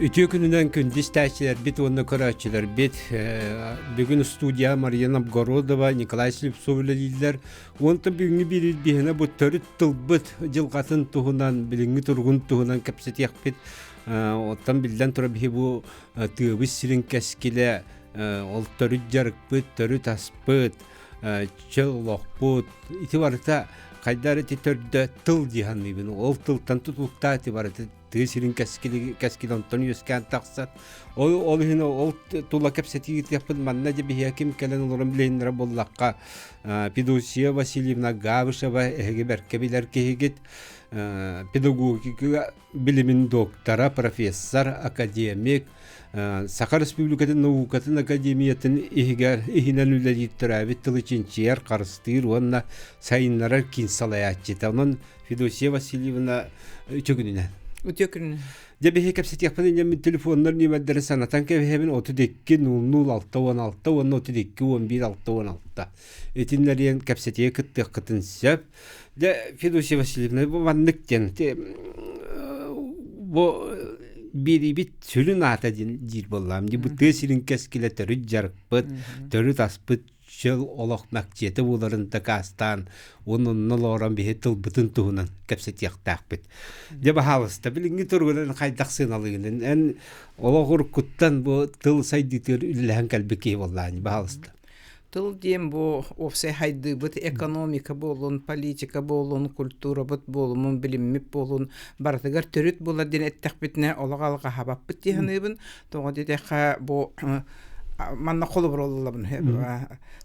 Ütü gününden gündüz təhsillər bit onu körəçilər bit bugün studiya Mariya Novgorodova, Nikolay Slipsovla deyirlər. Onda bugün bir bu törüt tılbıt jılğatın tuğunan bilingi turgun tuğunan kapsat yakbit. Ottan bildən tura bir bu tığbız silin keskile ol törüt jarıkbıt, törüt aspıt, çıl loqbut. İti varıta qaydarı törüt tıl dihanlı bin. Ol tıltan tutulukta iti varıta Tığsırın keskili Antonio Skan taksat. Ol hina ol tulla kapsati yapın manna bir hakim kelen olurum bilenlere bollakka. Pedosiya Vasilyevna Gavışeva ehge berkebiler kehigit. Pedagogika bilimin doktora, profesör, akademik. Sakar Respublikatın Navukatın Akademiyatın ihinen ülelittirabit tılıçınçıyer karıstıyır. Onunla sayınlara kinsalayatçı. Onun Pedosiya Vasilyevna çökününe. Ütükrün. Debi hekap set yapmadın ya min telefonlar ni madde sanatan ke hemen 32 00 16 32 11 16. Etinlerin kapsetiye kıttın sep. De Fedosya Vasilyevna bu vanlıkten bu bit sülün atadın dirbollam. Bu tesirin keskiletleri jarpıt, törü taspıt Şıl olaq məqciyyəti onların takastan, onun naloran bir tıl bütün tuğunan kapsat yaqtaq bit. Deba halısda bilingi turguların qaydaq sınalığının en olaq urkuttan bu tıl saydıtır ülləhan kalbiki vallahi halısda. Tıl diyem bu ofse haydı bit ekonomika bolun, politika bolun, kultura bit bolun, bilimip bolun, bartıgar törüt bola din ettak bitne olaq alqa habab bit dihanıbın. Toğa dedeqa bu manna kolu burolabın hep.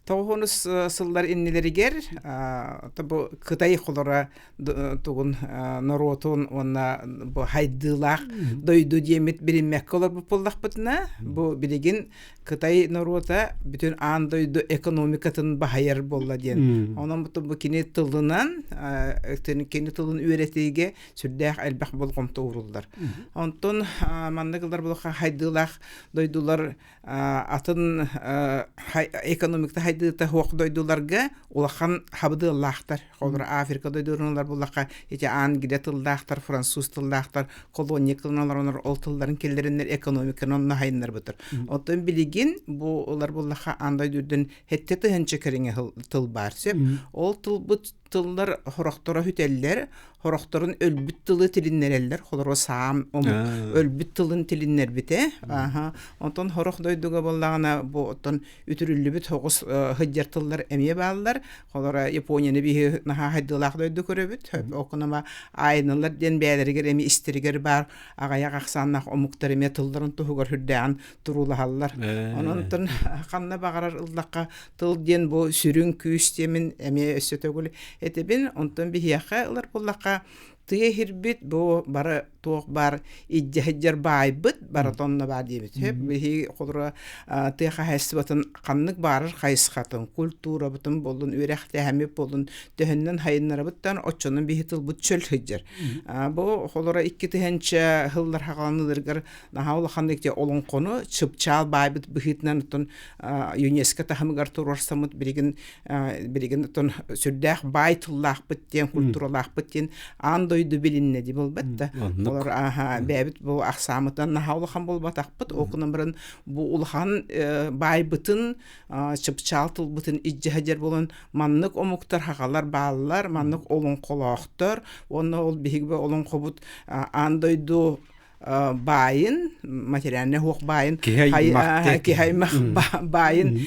Toğunuz sıllar innileri ger, tabu Kıtay kolara tuğun narotun ona bu haydılaq doydu diyemit bilinmek kolar bu pollaq bitna. Bu biligin Kıtay narota bütün an doydu ekonomikatın bahayar bolla diyen. Onun bu kini tılınan, kini tılın üretiyge sürdək elbaq bolğum toğrullar. Ondan manna kılar bu haydılaq doydular atın ekonomikta haydığıta hoq doydularga ulaqan habıdı Allah'tar. Olur Afrika doydurunlar bulaqa ece an gide tıldaqtar, Fransuz tıldaqtar, koloniya kılınlar onlar ol tılların kellerinler ekonomikanın onunla hayınlar budur. Ondan biligin bu olar bulaqa an doydurdan hette tıhınca kerine tıl barsep. Ol tıl bu tıllar horaqtora hüteller, horaqtorun ölbüt tılı tilinnereller. Olur o sağım ölbüt tılın tilinner bite. Ondan horaq doyduga bollağına bu ondan ütürüllü bit hoğuz hıccar tıllar emiye bağlılar. Olur Japonya'nı bir naha haydılaq doydu körübüt. Okunama aynalar den beyleri emi istiriger bar. Ağaya qaqsanlaq omuktar emiye tılların tuhugar hürdağın turulahallar. Ondan qanna bağırar ıllaqqa tıl den bu sürün küs demin emiye ösötögülü. Etebin ondan bir yaqa ılar bollaqqa Tıya hirbit bu bara toq bar ijjahjar baybıt bara tonna bar diyebit. Hep bihi qodra tıya hasbatın qanlık barır qaysqatın kultura butun bolun üreqte hemip bolun töhündən hayınlara buttan oçunun bihi tıl but çöl hijjar. Bu qodra ikki tıhança hıllar haqanıdırgar nahaul xandikte olun qonu çıpçal baybıt bihitnan tun UNESCO tahmıgar turarsamıt birigin tun sürdaq baytullaq bitten kulturalaq bitten doydu bilinne bolbatta. Olar bebit bu aqsamıdan nahavlıqan bolbataqpıt. Okunumrın bu ulhan baybıtın çıpçaltıl bıtın ijjahajar bolun manlık omuktar haqalar bağlılar, manlık olun qolaqtar. Onu ol bihigbe olun qobut andoydu bayın materyalne hoq bayın ki haymaq bayın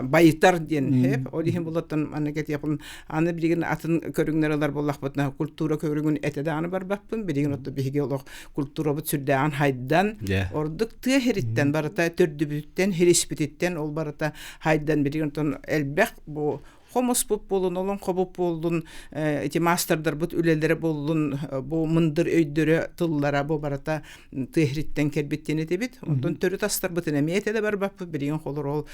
bayıtar diyen hep o dihen bulatan anaket yapın anı birigin atın körüngnereler bollaq batna kultura körüngün etedanı bar bakpın birigin otu bihige olaq kultura bu sürdağın haydan orduk tı heritten barata tördübütten herispititten ol barata haydan birigin ton elbaq bu Homos bolun olan qobup bolun iti masterdir but ülelere bolun bu mındır öydürü tıllara bu barata tehritten kelbitteni debit ondan törü tastar butun emiyete de bar bap birigin olur ol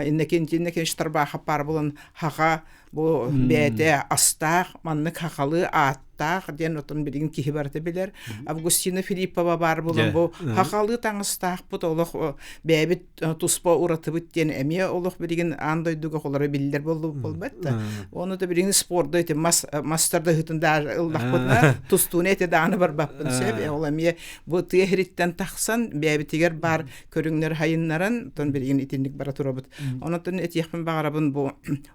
innekin ştarba hapar bolun haqa bu bede astaq manlık haqalı at таңыстақ ден отын білген кихи барты білер. Августина Филиппова бар болын бұл хақалы таңыстақ бұд олық бәбіт туспа ұраты бұд ден әме олық білген андойдуға қолары білдер болбатты. Оны да білген спорды өте мастерді хүтінде ұлдақ бұдына тұстуын әте дағаны бар баппын сөп. Ол әме бұл түйеріттен тақсан бәбітігер бар көріңнер хайынларын тон білген итіндік бара тұра бұд. Онытын әтеқпен бағарабын бұл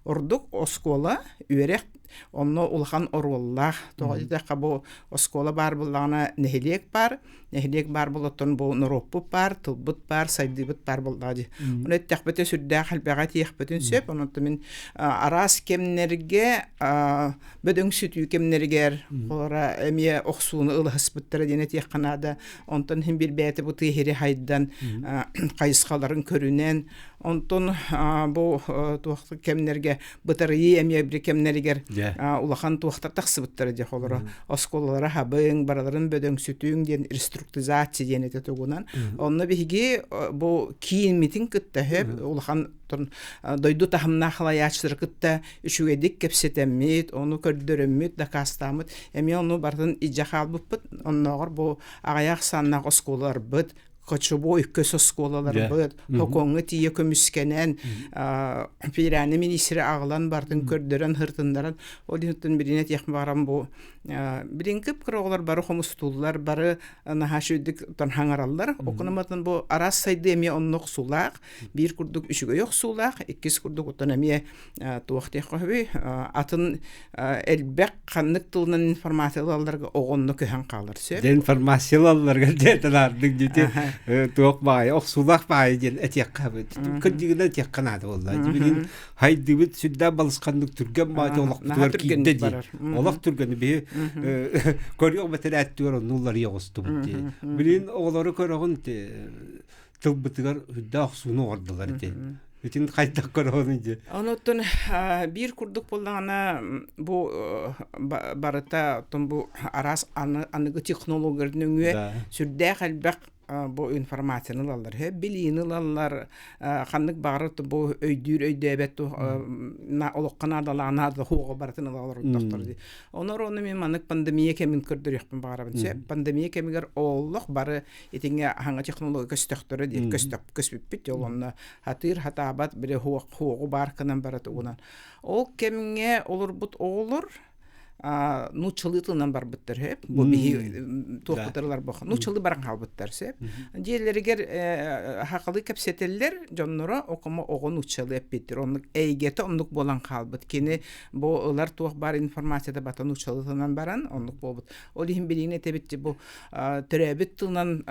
ұрдық оскола үйерек онно улхан оруллах тоғыда қабу оскола бар бұллағына нехелек бар бұлаттын бұл нұроппы бар, тұлбыт бар, сайдыбыт бар бұллады. Оны әттәқбеті сүрді қалбаға тиекбетін сөп, онытты мен арас кемнерге, бөдің сүтүй кемнергер, олара әме оқсуыны ұлғыспыттары дене тиекқанады, онтын хем бір бәті бұл тиехері хайдан қайысқаларын көрінен, онтын бұл туақты кемнерге бұтарыйы әме бір кемнергер улахан туақтар тақсыбыттары де қолыры. Осколалары хабың, бараларын бөдің сүтүйің ден реструктизация ден әті тұғынан. Онны бігі бұл кейін митин күтті хөп, улахан дойду тахымна халаячтыр күтті үшуедік кепсетеммет, оны көрдіріммет, дакастамет. Әме оны бардың иджақал бұппыт, оннағыр бұл ағаяқ саннақ осколалар бұд, Кочубой көс осколалар бұд, хокоңы тие көміскенен, пейрәні министері ағылан бардың көрдірін, хыртындарын, ол дейінттің біріне тияқын бағарам бұл. Бірін көп қырағылар бары қомыстулар, бары нахашүйдік хаңаралар. Оқыныматын бұл арас сайды әме оннық сулақ, бір күрдік үшігі yok сулақ, еккіз күрдік ұттан әме туақтық қойбі, атын әлбәк қаннық тылынан информациялаларға оғынны көйін қалыр сөп. Информациялаларға дәтілардың дүйті туақ бағай, оқ-сулақ бағай ден әтек қабыд. Күндігінен тек қанады олай. Дебілін хайдыбыд сүдді балысқандық түрген бағай олақ кейді де. Олақ түргені бе көріғ бәтір әттігер онулар еғысты бұдде. Білін оғылары көріғын тылбытығар үдді ақсуыны ордылар де. Bütün kayıttak körüğünü de. Onutun bir kurduk bolağına bu barıta bu aras anıgı teknologilerin öngüye sürdüğü kalbak bu informasyonu alırlar. Hep biliyini alırlar. Kanlık bağırıp bu öydübet oluqqan adalağına da huğa baratını alırlar doktor. Onlar onu memanık pandemiye kemin kırdır yapın bağırabın. Pandemiye kemiger oğluq barı etinge hangi teknoloji köstöktörü değil. Köspüppüt yolunda hatır hatabat bile huğa barkınan baratı uğunan. O keminge olur but olur. Ну чылытынан бар биттер хеп бу бихи тоқтарлар баха ну чылы баран халбыттар сеп диелергер хакылы кепсетеллер жоннора окума огон учылы биттер онлук эйгете онлук болан халбыт кини бу улар тух бар информацияда батан учылытынан баран онлук болбут ол хим билине тебитти бу төрөбүттүнан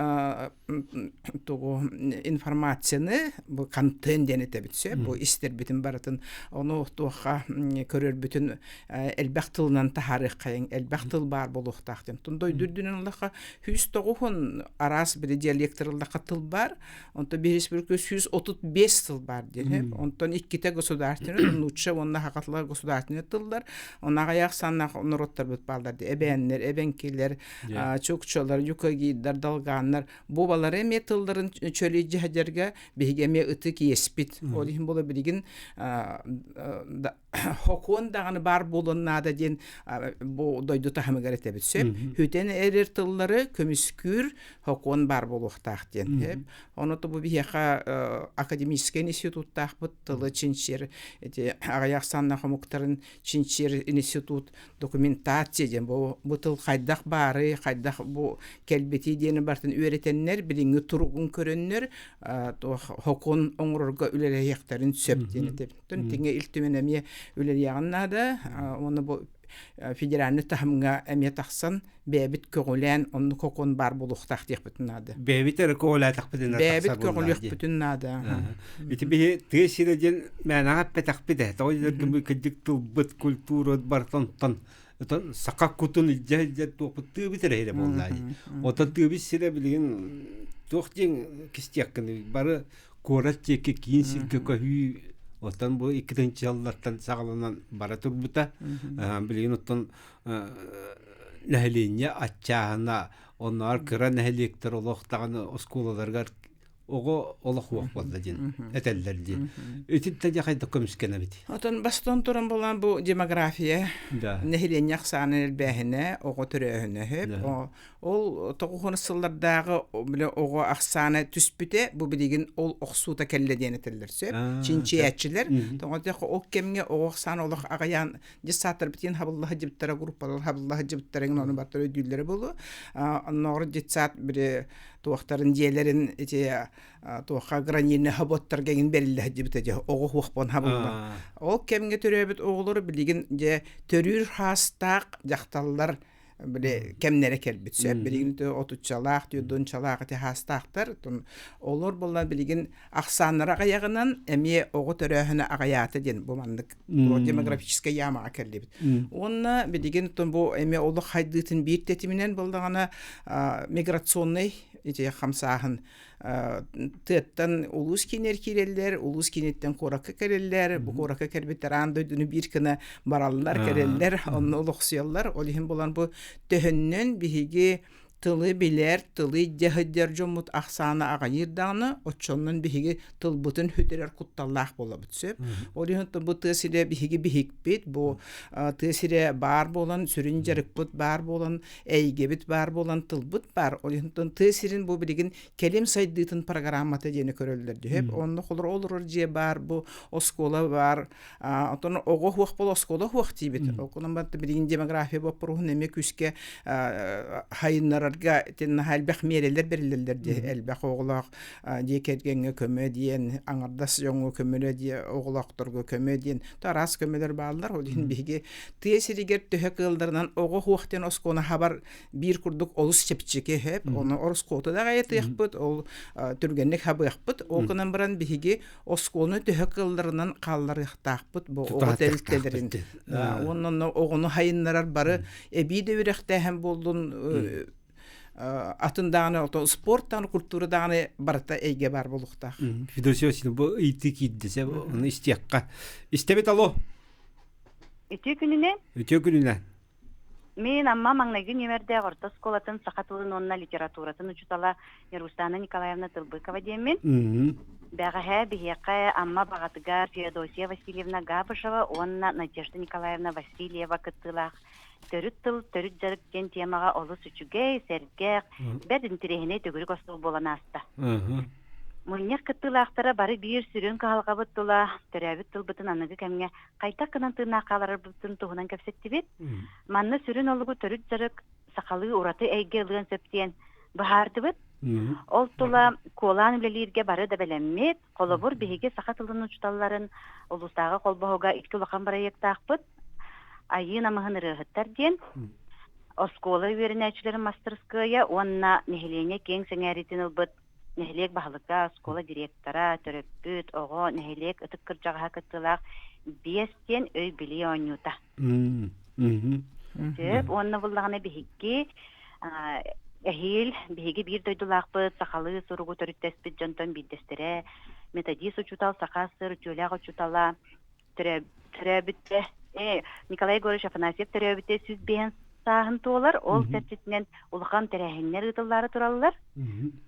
тугу информацияны бу контент дене тебитсе бу истер битин баратын ону туха көрөр бүтүн элбактылынан тарих кайын элбактыл бар болуктактын тундой дүрдүнөн Аллахка 109 арас бир диалекторларга тыл бар онто республика 135 тыл бар деп онтон икките государственный лучше онна хакатлар государственный тылдар онага яксанна народтар бут балдар эбеннер эбенкилер чукчолар юкагидар далганнар бу балар эме тылдарын чөлү жаһадерге бегеме ытык еспит олим бола билген хокон даганы бар болуннада ден бу дойду тахмыгар этебитсеп хүтен эрер тыллары көмүскүр хокон бар болуктак ден оноту бу бияка академический институттак бут тылы чинчер эти аяксанна хомуктарын чинчер институт документация ден бу тыл кайдак бары кайдак бу келбети дени бартын үйрөтеннер билинги тургун көрөннөр хокон оңрорго үлеле яктарын сөп ден этеп тиңе илтүменеме үлеле ягыннада оны бу федеральный тахымга эме тахсан бебит көгөлен онну кокон бар болуктак деп бүтүнады. Бебит көгөлө такпытына такса. Бебит көгөлө бүтүнады. Ити би тесирден менага петакпиде. Тойлер кидик тылбыт культура бартантан. Ото сакак кутун жажа топты битере боллай. Ото тыбисире билген тохтин кистякны бары корат теке кинсилке көй Отан bu 2-нче яллардан сагаланан бара турбута. Билген оттан нәһлине аччаһына оннар кыра нәһлектер олохтаганы осколаларга ого олох уох болда дин этеллер дин үтүттэ жакайда көмүскене бит Отон бастон туран болан бу демография да нехиленяк саны элбэхине ого төрөһүнө хөп ол тогуны сыллардагы биле ого аксаны түспүтэ бу билигин ол оксута келле денетелер сөп чинчиячилер тоготяк ок кемге ого аксаны олох агаян жисатыр битин хабыллах жиптара группалар хабыллах жиптарың ону баттар өдүллөр болу нор житсат бире туактарын диелерин эти туакка гранины хаботтар геген бериле жибите ого хуакпон хабылла ол кемге төрөбүт оголор билигин же төрүр хастак жакталлар биле кемнере келбит сөп билигин отучалак түйдөнчалак те хастактар тун олор болла билигин аксаннара аягынан эми ого төрөһүнө агаяты ден бу мандык демографическая яма келбит онна билигин тун бу эми оло хайдытын бир тетиминен болдагана миграционный эти хамсахан теттен улус кинер киреллер улус кинеттен коракка кереллер бу коракка кербитеран дөдүнү бир кына бараллар кереллер онно олоксуяллар олихин болан бу төһөннөн биһиги тылы билер тылы жаһыддер жомут ахсана агайырданы очоннун биһиги тылбытын хөтөрөр кутталлах болобут сөп олихин бу тесире биһиги бихикбит бу тесире бар болан сүрүн жарыкбыт бар болан эйгебит бар болан тылбыт бар олихин тесирин бу билигин келим сайдытын программата жени көрөлдөрдү хөп онно холор олор же бар бу оскола бар отон ого хуак бол оскола хуак тибит окунан бат билигин демография бопрухун эме күскө хайыннар тен халбах мерелер берилелер де элбах оглак декергенге көмө диен аңардас жоңго көмөлө ди оглакторго көмө диен тарас көмөлөр баалар олин биге тесиригер төһө кылдырынан ого хуактен оскона хабар бир курдук олус чепчеке хеп оны ороскота да гайет яхпыт ол түргенник хабыхпыт окунан баран биге оскону төһө кылдырынан каллар яхтакпыт бу оготелтелерин онун огону хайыннарар бары эбиде үрехте hem болдун атындагы ото спорттан культурадагы барта эйге бар болуктак. Фидосиосин бу итики десе аны истиякка. Истебет алло. Үтө күнүнө. Мен амма маңнагын емерде орта школатын сакатылын онна литературатын учутала Рустана Николаевна Тылбыкова деймен. Бәгәһә бияка амма багатыгар Феодосия Васильевна Габышева, онна Надежда Николаевна Васильева кыттылах. Төрүт жарык ген темага олус үчүгей сергек бәдин тирехине төгүрүк остол болан аста. Муньяк кыттылактара бары бир сүрүн калгабыт тула төрөбүт тылбытын аныгы кемге кайта кынан тына каларыбытын тугунан кепсеттибит. Манна сүрүн олугу төрүт жарык сакалы ураты эйге ылган сөптен бахардыбыт. Ол тула колан билерге бары да белеммет, колобур биһиге сакатылын учталларын улустагы колбоога икки лакан проекттакпыт. Айына мыһынырыгыттар ден. Оскола вернәчләре мастерская, онна нехлене кең сеңәритен ылбыт. Нехлек баһлыкка школа директора, төрөппүт, ого нехлек ытыккыр жагаһа кыттылак 5 өй миллионюта. Деп онна буллагына биһикки эхил биһиге бир дойдулакпыт, сакалы суругу төрүттеспит жонтон биддестере, методис учутал сакасыр, жөлак учутала, төрөбүтте Николай Егорович Афанасьев төрөбүтте сүз бен сахын толар, ол сәртетінен улахан тәрәхіннер ұтылары туралылар.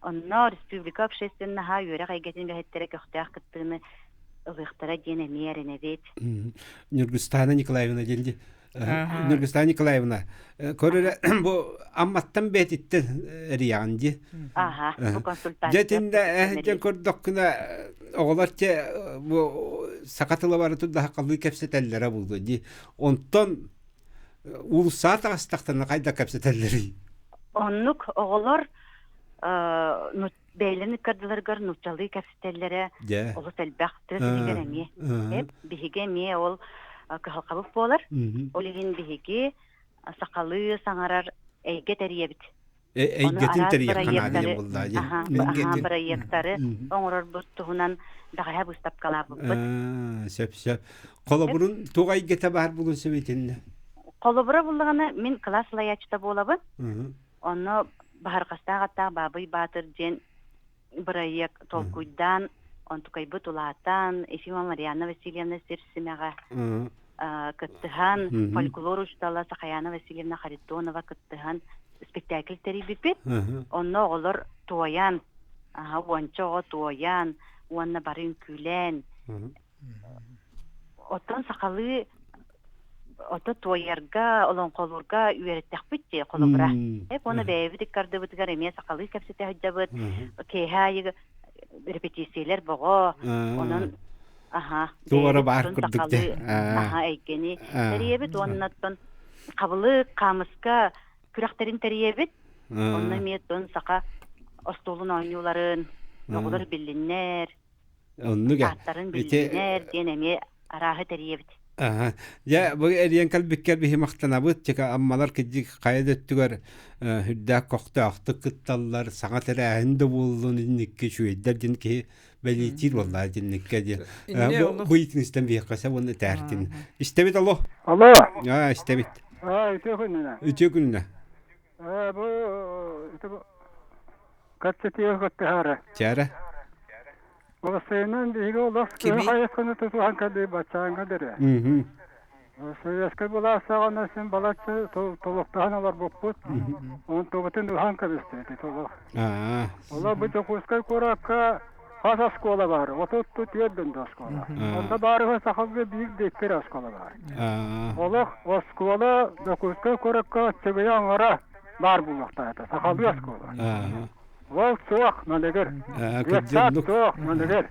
Онна республика общественнаға үйерек айгетін бәхеттері көқтіяқ кіттіғыны ұлықтара дене меріне бет. Нұргыстана Николаевна делді. Нұргыстана Николаевна, көрері бұл амматтан бәтітті рияғанды. Аха, бұл консультация. Жетінде көрдік күні оғылар те сақатылы бары тұрда қақылы кәпсетәлілері болды. Онтан улусат астақтаны қайда кәпсетәлілері? Оннук оғылар бәйліні кардыларғар нұтчалы кәпсетәлілері олыс әлбәқті сілігер әме. Біхіге ме ол көхалқабық болар. Олеген біхіге сақалы саңарар әйге тәрие біт. Әйгетін тәрие қанадия болды. Аха, проекттары оңырар бұстығынан дағая бұстап қалабы бұд. Сөп. Қолы бұрын тоғай геті бар бұлын сөбетінді? Қолыбыра бұлығына мен класс лаячыта болабы. Оны бағарқастағаттағы бабый батыр ден проект толкуйдан, он тұқайбы тұлатан, Ефима Марьяна Васильевна Серсимеға кыттыған, фольклор ұштала Сақаяна Васильевна Харитонова кыттыған спектакль тәрі біпет. Оны олар туаян Уончого туоян, уонна барын күлен. Оттон сақалы ото туоярга, олон колурга үйереттек бітте колубра. Оны бәйбідік карды бұтығар еме сақалы кәпсеті хүджабыт, кейхайы репетициялер бұғы, onun Doğru var kurduk de. Eygeni. Teriyebit onunla kabılık, kamuska, kürekterin teriyebit. Onunla miyetten saka ostolun oynuyorların, oğulur bilinler, tahtların bilinler, deneme arahı teriyebit. Ya bu eriyen kalbikker bihi maqtanabıt çeka ammalar kicik qayadettigar hüddak qoqta aqtık kıttallar sağa terahinde bulduğun innikke şu edder dinki belitir vallahi dinnikke diye. Bu itinisten bir qasa onu tertin. İstebit Allah. Alo. Ya istebit. Ütü gününe. Bu kaçetiyor kattahara. Çare. O senin diğeri olası hayatını tutuhan kadı bacağın kadere. Söyaskı bula sağına sen balatçı toluktan olar bokput. On tobutun duhan kadiste toluk. Ola bu çokuskay korakka hasa skola var. Otottu tiyedden de skola. Onda bari ve sahabbe büyük dektir skola var. Ola o skola dokuskay korakka çebeyan ara var bulmaktaydı. Sahabbe skola. Ол соқ мәлегер. Соқ мәлегер.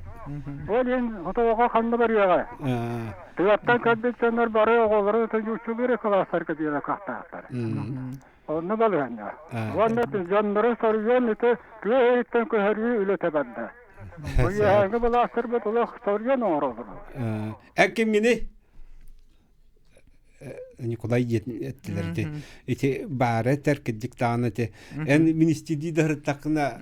Ол ен отоға қанды бар яға. Тыяттан кондиционер бары оғылары тәжүчі бере кластар кедері қақтақтар. Оны балған я. Оны жаннары сарыян ете күе еттен көһәрі үлете бәнді. Бұл яңы баластыр бет олақ сарыян оңыр olur. Әкім мені Nikolay ettilerdi. Ete bare terkedik dağınıtı. En ministeri de hırtlakına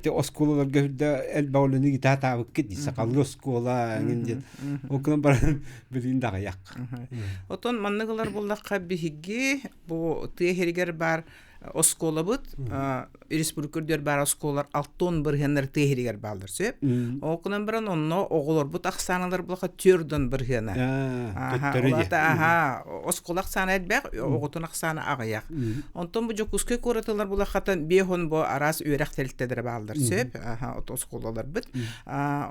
te oskolalar gördü el bağlını gita tavuk gitti. Sakallı oskola engin. Okun baran bilin dağı yak. Oton manlıqlar bollaqqa bihigi bu tehiriger bar oskola bud Respublikör bar oskolar alton bir henler tehiriger baldır söp. Okunan biran onno oğulor bu aqsanalar bulqa türden bir hena. Olata oskolaq sana etbaq oğutun aqsana ağayaq. Onton bu jokuskay koratılar bulaqatan behon bu aras öyraq telittedir baldır söp. Oskolalar bud.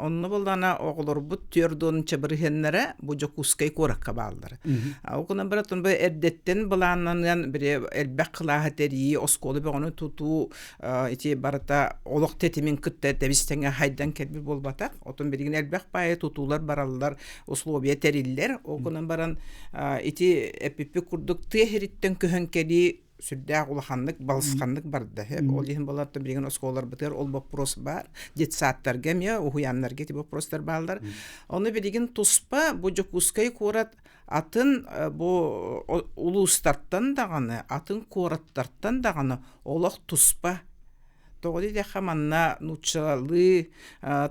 Onno boldana oğulor bu türden bir henlere bu jokuskay korakka baldır. Okunan biran bu erdetten bulannan bir elbaq qılahateri oskola be onu tutu iti barata oloq tetimin kıtta tebistenge haydan ketbi bolbatak. Otun birigin elbaq baye tutular barallar uslubiye teriller. Okunan baran iti epipi kurduk tehiritten köhönkeli sürdağ ulahanlık, balıskanlık bardı. Hep ol yihin bolatta birigin oskolar biter, ol bopros bar. Jet saatlar gem ya, uhuyanlar geti boproslar ballar. Onu birigin tuspa bu jokuskay kurat atın bu ulu starttan dağını, atın kurattarttan dağını olaq tuspa. Doğru deha manna nuçalı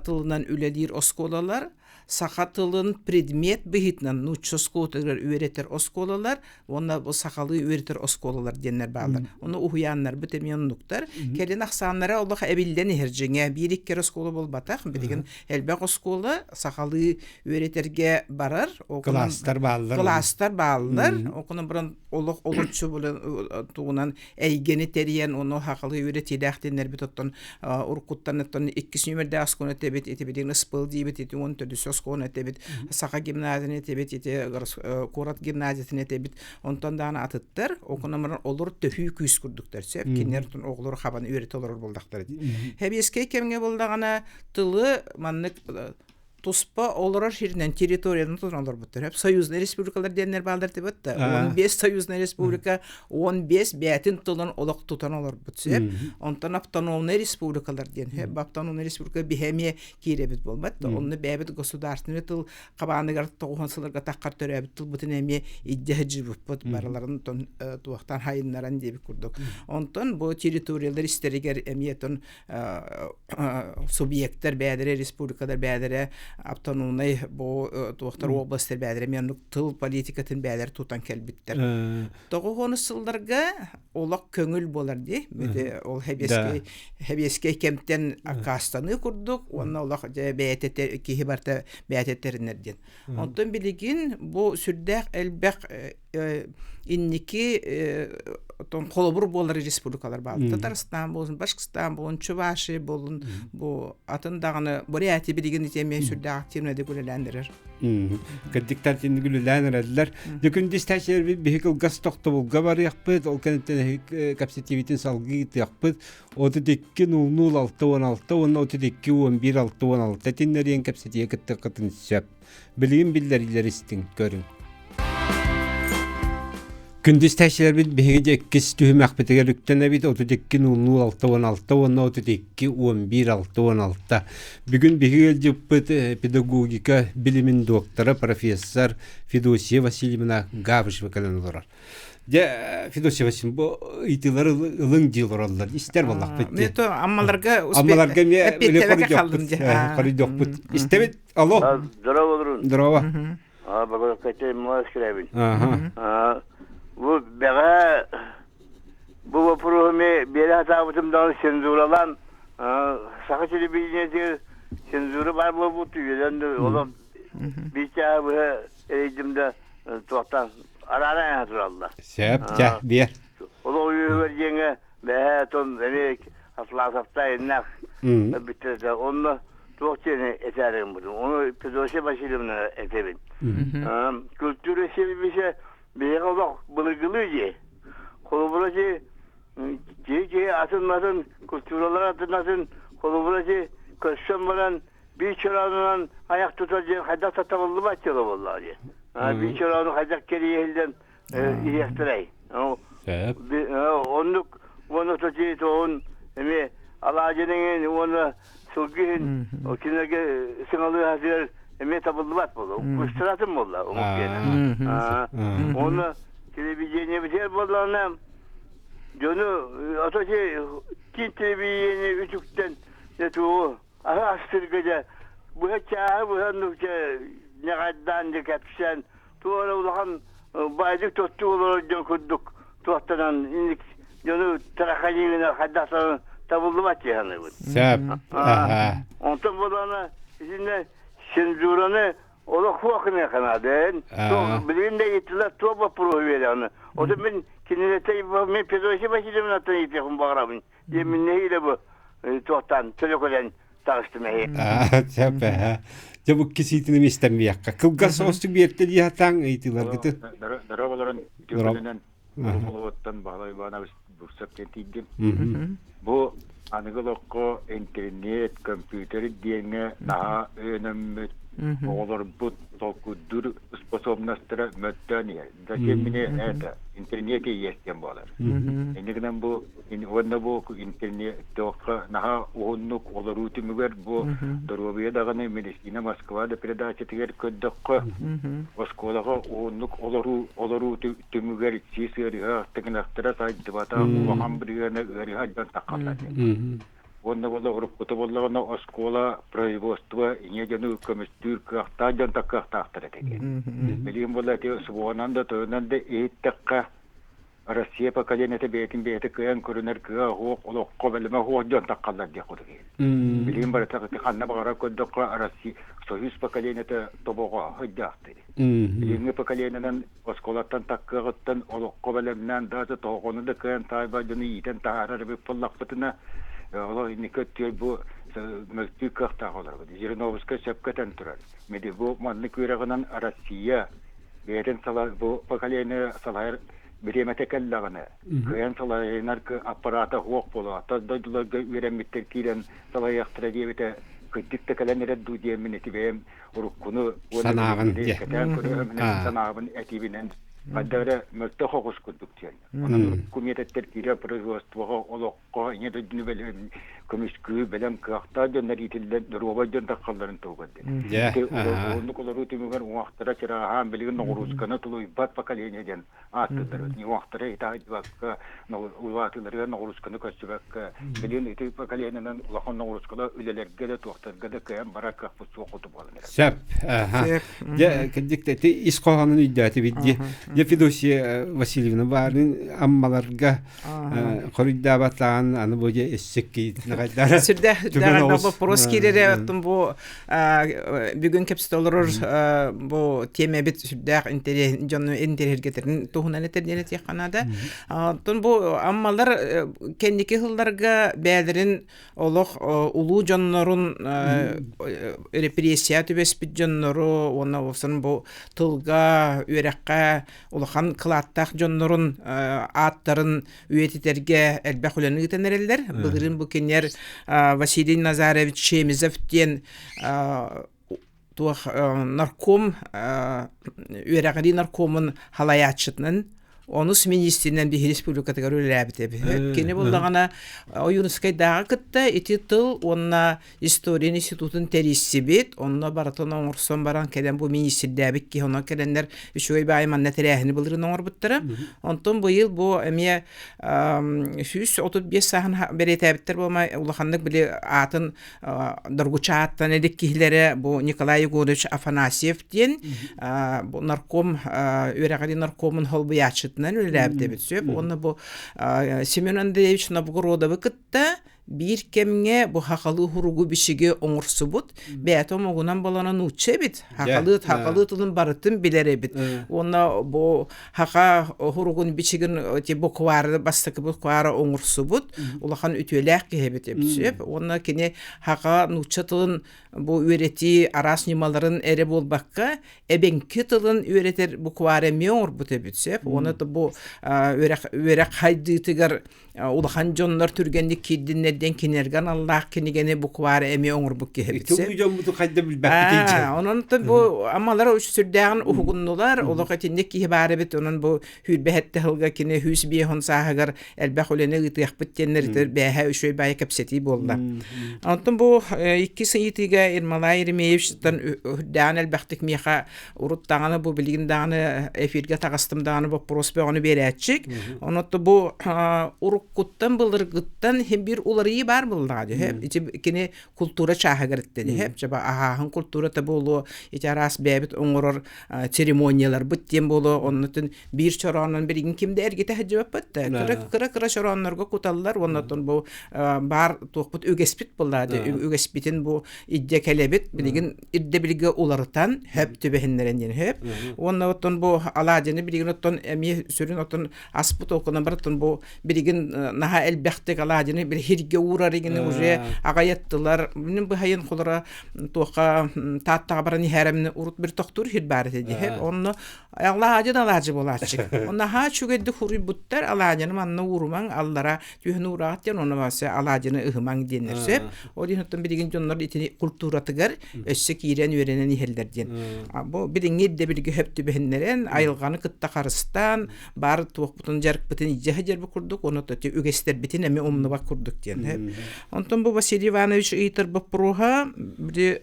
tılından üledir oskolalar. Sakatılın predmet bihitnan nuçoskolar öğretir oskolalar. Ona bu sakalı öğretir oskolalar diyenler bağlar. Onu uhuyanlar bitemiyonluklar. Kelin aksanlara Allah ebilden hercenge bir iki kere oskola bol batak. Birigin elbaq oskola sakalı öğretirge barar. Klastar bağlar. Klastar bağlar. Okuna buran olaq olutçu tuğunan eygeni teriyen onu hakalı öğretidak diyenler bitottan urkuttan etton ikkisi nümerde askonu tebet etebedin ıspıl diyebet eti on tödüsü skona tebit saka gimnaziyasına tebit ite kurat gimnaziyasına tebit ondan dana atıttır okunamaran olur töhü küs kurduklar söp kinlerton oğulur haban öğret olur buldaklar hep eski kemge buldağına tılı manlık Tuspa olarak şirinden teritoriyanın tutanlar budur. Hep Soyuzlu Respublikalar diyenler bağlar debatta. 15 Soyuzlu Respublika, 15 beyatin tutan olaq tutanlar budur. Ondan Avtonomlu Respublikalar diyen. Hep Avtonomlu Respublika bihemiye kirebit bolmat. Onu beyabit gosudarsını tıl qabanıgar toğuhansalarga taqqar törabit tıl bütün emiye iddihacı buput baraların tuğaktan hayınlaran diye bir kurduk. Ondan bu teritoriyalar isteriger emiyeton subyektler beyadere Respublikalar beyadere автономный бу туохтар областер бәдер мен тыл политикатын бәдер тутан келбиттер. Тогы сылдарга олак көңүл болар ди. Ол хебеске кемтен акастаны курдук, онна олак бәйтеттер кихи барта бәйtetтеринерден. Онтон билигин бу сүрдәк элбәк инники тон колобур болар республикалар бар. Татарстан болун, Башкортстан болун, Чувашия болун, бу атындагыны Бурятия билигин теме сүрдәк активнеде гүләләндерер. Кадиктар тин гүләләндерәләр. Дүкүн дистәчләр бихикл газ тохтобулга бар яқпыт, ол кенттен капситивитин салгы яқпыт. 32-06-16, 32-11-16 тиннәрен капсития кытты кытын сөп. Билигин билләр истин көрүн. Күндіз тәшілер бит бігеде 2 түйім әқпетігер үктен әбет 32-00-6-16, Бүгін бігел жүппіт педагогика білімін доктора профессор Федосия Васильевна Гавышева кәлін олар. Федосия Васильевна, бұл үйтілер ұлың дел оралар. Истер болақ бітті. Мето аммаларға әппеттәбәке қалдым. Қоридоқ бұт. Истебет, алло. Здорово, Друн. Здорово. Бағылық қайтайым мұлас кірәбін. Bu bana bu vapurumi bir hatabıtımdan senzuralan sakıçılı bilgileri senzuru var bu tüyden de oğlum bir çağ bu eğitimde tuğtan arana hatırladılar. Sep ya bir. O da uyu vereceğine ve ton demek hafta innak bitirdi onu tuğçeni eterim bunu onu pedose başıyla eterim. Kültürü bir şey bir olak bılgılıcı. Kolubulacı ki atılmasın, kültürler atılmasın, kolubulacı köşemden bir çırağından ayak tutacak, hadak tatabildi başladı vallahi. Bir çırağının hadak geriye elden ihtiray. Onu tutacak onun alacının onu sulgihin o kinege sınavlı hazır eme tabildi bat buldu. Kuşturatım buldu. Onu televizyonu biter bulduğuna Dönü atıcı kin televizyonu üçükten netu astırgıca bu çağı bu hanımca ne kadar da kapsan tuğla ulan baydık tuttu olur kurduk tuğtadan indik dönü tarakayına haddasa tabuldu bat yani bu. Sep. Ondan bulduğuna izinle senzuranı ola kuakına kanadın. Bilin de yetiler tuğba provyeli. O da ben kendine ben pedagojik başladım zaten yetiyorum bağırabın. Yemin neyle bu tuğtan çocukların tartışmayı. Sep. Ya bu kisitini mi istemiyor? Kılgas olsun bir yerde diye hatan eğitiler gitti. Darabaların göbelinden Uluvattan bağlayı bana bu septentiydim. Bu anıgılokko internet, kompüteri diyene daha önemli olur bu tokudur sposobnastıra möttaniye. Da kemine это интернете есть тем болар. Endikten bu onda bu internet toka naha onluk oluru tümüger bu Dorobiya dağını Medicina Moskva'da передача тигер köddökkö oskolaga onluk oluru tümüger siseriha teknaktıra saydıbata uğam birine öriha jan takallar. Onda bolla urup kutu bollagana oskola производство инежену көмөстүр кахта жан такахтактыр экен. Билим болла те субонанда төнөндө эйттекка Россия поколенияте бетин бети кыян көрүнөр кыа хоок олокко белеме хоок жан таккалар деп курду. Билим бар такты ханна багара көддөккө Россия союз поколенияте тобого хөддактыр. Билимге поколениянан осколаттан таккыгыттан олокко белемнен дазы тогону да кыян тайба жаны итен таарар беп боллакпытына Allah ini kötü bu mülkü kahtalar. Zirnovska sepketen turar. Medi bu manlı kuyruğundan Rusya beren salar bu pakalene salar biremete kellagana. Kıyan salaylar ki aparata hoq bola. Taddadılar veremmitler kiren salay yaktıra diyete kıttık tekelenere du diyemin etibem urukunu sanağın sanağın etibinen Кадары мөртө хогус курдук тен. Аны комитеттер кире производствого олоққа ине дөнбеле комиссию белән кахта дөнәрителдер дөрөбәдән тақалларын тугады. Оны колору тимгәр вакытта чира һәм билген ногрузканы тулуй бат поколениедән аттыдыр. Ни вакытта итәгать вакка улатларга ногрузканы көчбәк билген ите поколениянан улахан ногрузкала үлеләргә дә туктарга да кәм барак футсу кутып алыныр. Сәп. Я кедикте исқоганын үйдәте бидди. Я Федосия Васильевна барын аммаларга корыйда батлаган аны боje эссекки нагайдара. Сирдә дагы вопрос кирере аттым бу бүгүн кепстолор бу теме бит сирдә интерергетерин тухунан этердене теканада. Тон бу аммалар кендики хылларга бәдерин олох улуу жоннорун репрессия төбеспит жоннору онна болсын бу тылга үрәккә улахан кылаттак жоннорун аттарын үйетитерге элбэх үлөнү гитенерелдер. Былырын бу кенер Василий Назарович Шемизов тен тух нарком үйрәгәди наркомын халаячытнын Онус министринен би республиката görülәбите. Кене булдагана Юнускай дагы кытта ити тыл онна история институтун терисибит, онна баратан оңорсон баран келен бу министрдәбит ки онна келендер үшөй байман нәтәрәһне булырын оңорбуттара. Онтон бу ел бу эме 135 сахан беретәбиттер булмай улаханлык биле атын доргучаттан эдиккиләре бу Николай Егорович Афанасьев ден бу нарком үрәгәди наркомын холбуячы Нәләбде бит сөп, оны бу Семен Андреевич Новгородовы кытта bir kemge bu hakalı hurugu bişigi oңursu bud. Bəyətom oğunan balanan uçe bit. Hakalı tılın barıtın bilere bit. Ona bu haka hurugun bişigin bu kuvarı bastıkı bu kuvarı oңursu bud. Ulaqan ütölək ki hebit ebit. Ona kene haka nuçe tılın bu üreti aras nimaların ere bolbaqqa ebenki tılın üreter bu kuvarı meğur bud ebit. Ona da bu ürek haydı tıgar ulaqan jonlar türgendik kiddinne den kinergan Allah kinigene bu kuvarı emi oңur bu kehebitse. Çok bu kayda bilbekti. Onun da bu amalar üç sürdağın uhugunlular ulaqatindek ki hebare bit onun bu hürbehette hılga kine hüs bir hon sahagar elbaq ulene gıtıyaq bittenlerdir beha üçöy baya kapseti bolda. Ondan bu iki sayitiga irmalay irmeyevştan dağın elbaqtik miha uruttağını bu bilgin dağını efirge tağastım dağını bu prospe onu beretçik. Ondan da bu urukkuttan bılırgıttan hem bir uları var buldadı. Hep içi kine kultura çaha gitti. Hep çaba ahahın kultura tabi olu içaras bebit oңurur seremoniyalar bittiğim bolu ondan bir çoranın bir kimde ergete hacıp bitti. Kıra çoranlarga kutallar ondan bu bar toqput ögespit buldadı. Ögespitin bu idde kelebit bilgin idde bilge ularıtan hep tübehinlerin hep. Ondan bu alacını bilgin ondan emi sürün ondan asput okunan barıtan bu bilgin naha elbextek alacını bir hirge uğrarıgını uje agayettiler. Benim bu hayın kulara toqa tatta barani heremni urut bir doktor hirbari dedi. Hep onu alacı da alacı bolacık. Onda ha çügeddi huri buttar alacını manna uruman allara tühünü uğraatyan onu vasa alacını ıhman denirse hep. O dinottan birigin jonlar itini kulturatıgar össek iren öğrenen ihelder den. Bu biringi de birigi hep tübehenleren ayılganı kıtta karıstan bar toqputun jarık bitin ijahajar bu kurduk onu da ögester bitin emi omnu bak kurduk den hep. Ondan bu Vasiliy Ivanoviç ıytır bapruha bir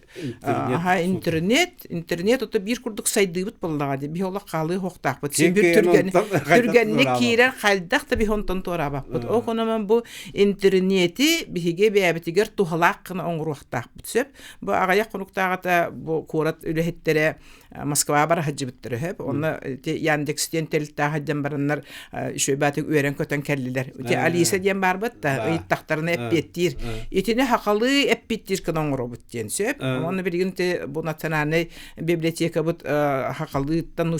aha internet o da bir kurduk saydıbıt boldadı. Bir ola qalı hoqtaq bit. Sen bir türgenlik kirer qaldak da bir ondan tora bapıt. O konaman bu interneti bihige bebetiger tuhalaqını oңruqtaq bitsep. Bu agaya qonuqtaqata bu kurat ülehettere Moskva bar hacı bittir hep. Onda Yandex'ten telta hacım baranlar şöbatık öğren köten kelliler. Öte Alisa diyen barbat da ıyttaqtarını hep ettir. İtini haqalı hep bittir kıdan robot diyen söp. Onu bir gün de bu natanane biblioteka bud haqalıqtan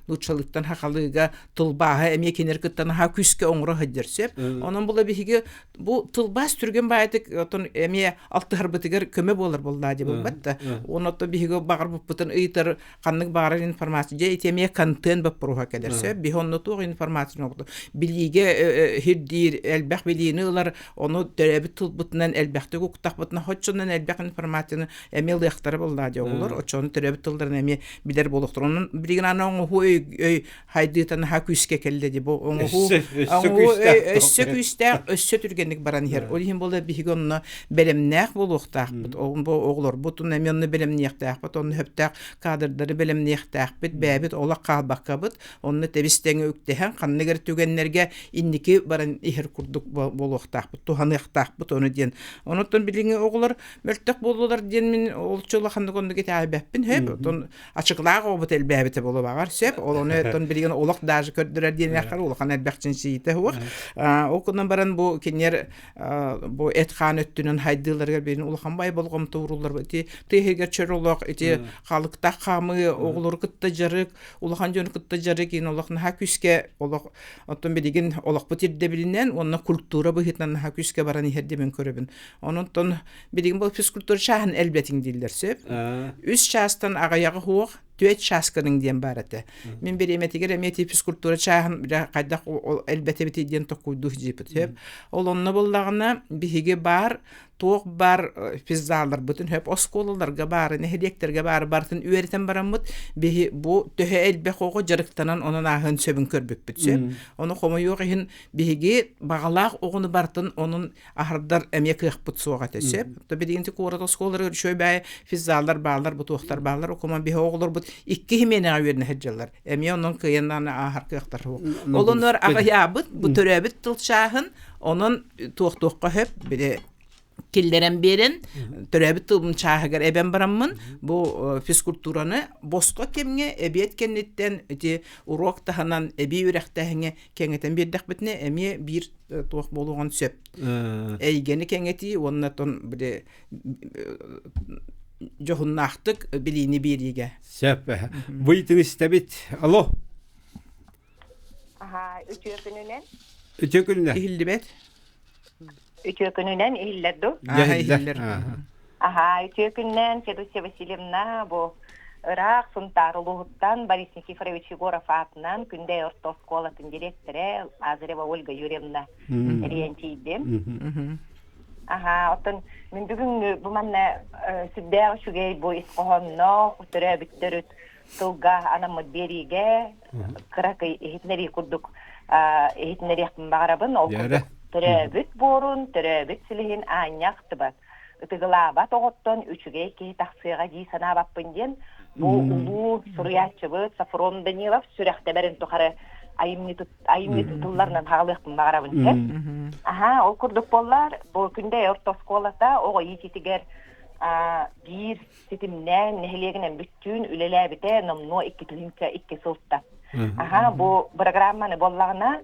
nuçalıqtan haqalıqa tılbaha emekener kıttan ha küske oңru hacır söp. Onun bula bihige bu tılbas türgen baytık oton eme altı harbıtıgar köme bolar boldadı bolbat da. Onu da bihige bağır buputun ıytır kanlık bağır informasiya itemiye kanten bapruha keder söp. Bihonnu tuğ informasiya oldu. Bilge hirdir elbaq bilini ılar onu törөбүт тылбытынан элбэхти уктахбытына хоччонан элбэх информацияны эми лыяктары болла жогулар очону төрөбүт тылдарын эми билер болуктур онун биригин ана ой хайдытан хакүскө келди ди бу өссө түргенлик баран хер олихин болду бигонно белемнэх болуктахбыт бу оглор бутун эми онну белемнехтахбыт онну хөптак кадрдары белемнехтахбыт бэбит ола калбаккабыт онну тебистең үктеһен каннегер түгеннерге инники баран ихер курдук болуктахбыт туханыктахбыт ону ден онуттан билиңе оглор мөлтөк болулар ден мен олчула хандыгонду кете айбаппин хеп тон ачыклаак обут элбэбите болуп агар сеп олону тон билиген олак даже көрдүрөр ден акар улахан элбэкчин сиите хуак окунан баран бу кинер бу этхан өттүнөн хайдыларга бирин улахан бай болгом туурулар бити tehege çörolok eti халыкта камы оглор кытта жарык улахан жөн кытта жарык ин олахны хакүскө олак оттон билиген олак бутирде билинен онна культура быхитнан хакүскө баран херде мен көрөбүн онтон билиген бул физкультура шахын элбетин дилдерсеп үс частан агаягы хуак төт шаскының ден бараты мен береметигер эмети физкультура шахын кайда элбете бити ден токуйду жипет ол онна боллагына биһиге бар тоқ бар физзалдар бүтүн хөп осколаларга бар нехедектерге бар бартын үйрөтен барамыт бихи бу төһө элбе кого жарыктанан онун ахын сөбүн көрбүп бүтсө ону комо югын биһиги багалак огуну бартын онун ахырдар эмек ыхпыт суга төсөп то бидигинти курат осколалар шөбай физзалдар баалар бу тоқтар баалар окума бихи оглор бут икки химене аверне хеджалар эми онун кыяндан ахар кыктар олонор агаябыт бу төрөбүт тылчахын онун тоқтокка хөп бире killeren beren töröbüt tılbın çahıgar eben baramın bu fizkulturаны bosko kemge ebiyet kennetten eti urok tahanan ebi yürektahine kengeten bir dakbetine emiye bir toq boluğun söp eygeni kengeti onnaton bile johunnaxtık bilini birige söp bu itin istabit alo aha üçü gününe ihildibet Üçünkününden ihillerdi. İhiller. Aha, üçünkünden Fedosya Vasilyevna bu Irak Suntaruluğuttan Boris Nikiforovich Yegorov atынан Күндей орто школатын директоры Азарева Ольга Юрьевна Рентийдим. Aha, otan men bugün bu manna südder şugey bu isqohonno töröbüttörüt tılga anamı berige kırak ehitleri kurduk ehitleri yapın bağırabın ol Töröbüt borun, töröbüt silihin anyaktı bat. Itıgılabat oğuttan üçüge ki taksıga jisana bappın den bu ulu suriyatçıbıt Safron Danilov sürekte berin tukarı ayımni tutullarından hağılıqtın bağırabın hep. Aha, o kurduk bollar bu günde orta skolata o yititiger bir sitimden nehileginen bütün ülelebite namno iki tühinka iki sıltta. Aha, bu programmanı bollağına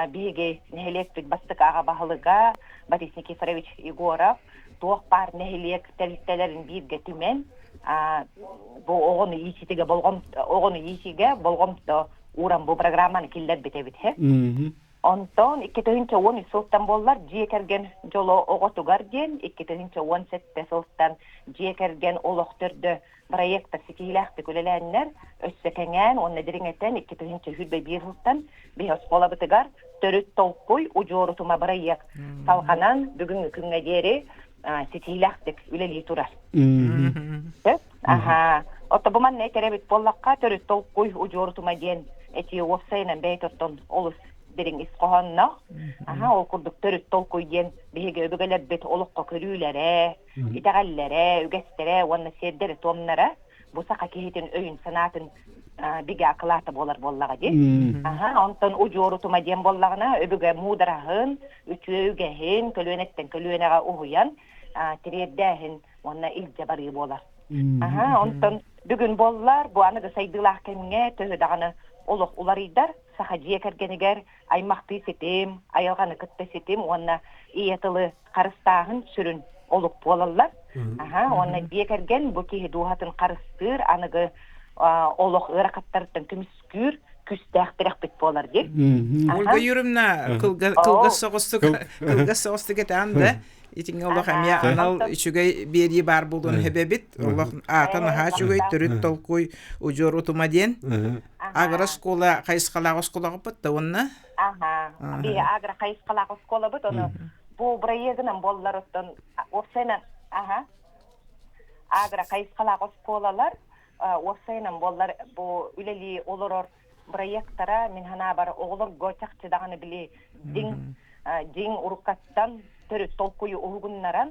биге нехелектик бастык ага бахылыга Борис Никифорович Егоров тоқ бар нехелек телителерин бирге түмен бу огону ичиге болгомто уран бу программаны киллеп битебит хе онтон 2010 сылттан боллар жекерген жоло оготугар ден 2017 сылттан жекерген олоқтөрдө проекттар сикилахты көлеләннәр өссекәңән онны дириңеттен 2021 сылттан бихос колабытыгар төрөт толкуй ужорутума проект салганан бүгүнкү күнгө дери сикилахтык үлели турар аха отто буман не теребит боллакка төрөт толкуй ужорутума ден эти офсайнан бейтортон олус берин исқоһонно аха ол курдук төрөт толкуй ден биһиге өбөгөлөббет олукка көрүүлөрө итагаллere үгестере онна сердери томнара бу сака кехитин өйүн санатын биге акылаты боллага ди аха онтон ужорутума ден боллагына өбөгө мударахын үчөөгехин көлөнеттен көлөнага угуян тиреддехин онна илжабары болар аха онтон бүгүн боллар бу аны да сайдылах кемге төһөдаганы олох уларыйдар саха жиекергенигер аймакты сетем аялганы кытта сетем онна иетылы карыстагын сүрүн олук болалар аха онна жиекерген бу кихи дуhатын карыстыр аныгы олох ыракаттардан күмүскүр күстәхтерәк бит болар ди Ольга Юрьевна кылга соғысты кетәнде итин Аллах амя анал үчүгөй бери бар булдун хебебит Аллах атан хачугөй төрүт толкуй ужор утумаден агра школа кайскалага школага бутта онна аха би агра кайскалага школа бут оны bu проектынан боллар оттон опсайнан агра кайыскалак школалар опсайнан боллар бу үлели олорор проекттара мен хана бар оголор гочакчы даганы били диң урукаттан төрү толкую угуннаран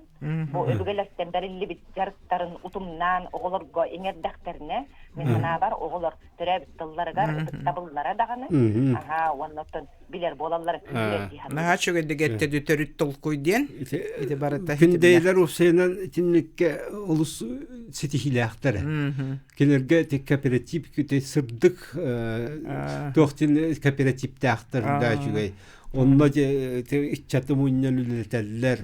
бу өбүгелестен берилли бит жарыктарын утумнан оголорго эңердактерне мен хана бар оголор төрөбүт тылларга табыллара даганы оннотон билер болалар наха чөгөдөгетте төрүт толкуй ден ите барата Күндейлер Осенан тинникке улус сетихилэхтер. Келерге те кооператив күте сырдык тохтин кооперативтахтер да жүгөй. Онда те иччаты муннялүлетеллер.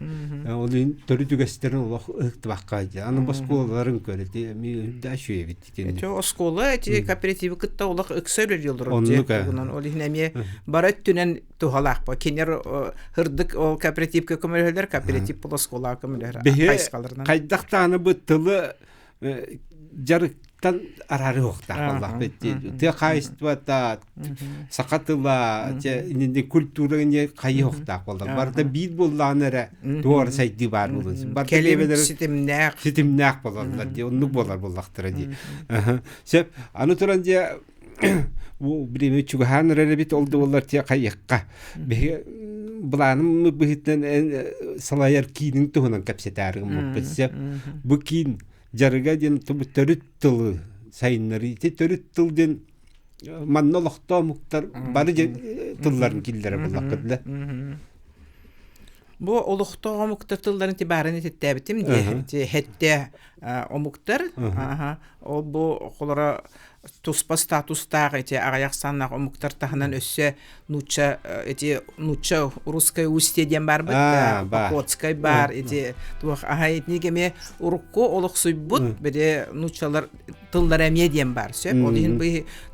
Олин төрүтүгестерин олох ыктыбакка. Аны басколарын көрөт. Ми да шуебит. Эти школа, эти кооперативы кытта олох ыксөлөр жылдырып же. Бунан олих неме барат түнен тухалак ба. Кенер хырдык ол кооперативке көмөлөр, кооператив бул школа көмөлөр. Кайсыкалардан. Кайдактаны бу тылы жарыктан арары окта Аллах бетти. Те кайства та сакатыла же инде культура не кайокта болду. Барда бит болланара doğru сайты бар болду. Бар келебелер ситимнак болдулар. Же оннук болар боллактыр ди. Сеп аны туран же бу биреме чуганыры бит олду болар те кайыкка. Буланым бихиттен салаяр кийин тугунан капсетарым битсеп. Бу кийин жарыга ден төрүт тылы сайыннары төрүт тылден маннолокто муктар бары тылларын киллере буллаккыда. Бу олукто омуктар тылларын тибарын этебитим де хетте омуктар ол бу колора туспа статустагы эти агаяқсаннақ омуктар тахынан өссө нуча русская устье ден бар бит Покотская бар эти тух негеме урукко олуксуйбут биде нучалар тыллар эме ден бар сөп олин бу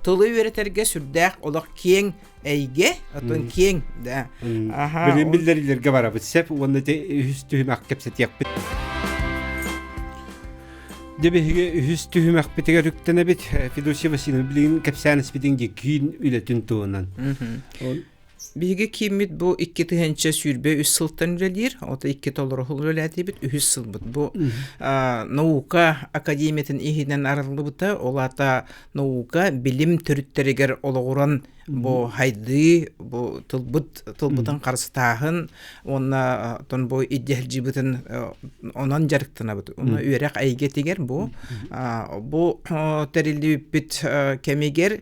тылы өретерге сүрдәк олук кең эйге отон кең да билим билдерилерге барабыз сөп онда те үстүмак кепсетек бит Дебеге үстүмәк битеге рүктәне бит Федосия Васильевна билген капсаныс бидинге күйін үлетүн туынан. Биге кимит бу 2-нче сүрбе 3 сылтан үлелер, ата 2 толлар үлеләти бит 3 сыл бит. Бу наука академиятын ихинен арылы бута, олата наука билим төрүттәрегер ологуран бу хайды, бу тылбытын карыстагын, онна тон бу идеалҗибитен онан жарыктына бит. Оны үрәк айга тегер бу терилди бит кемегер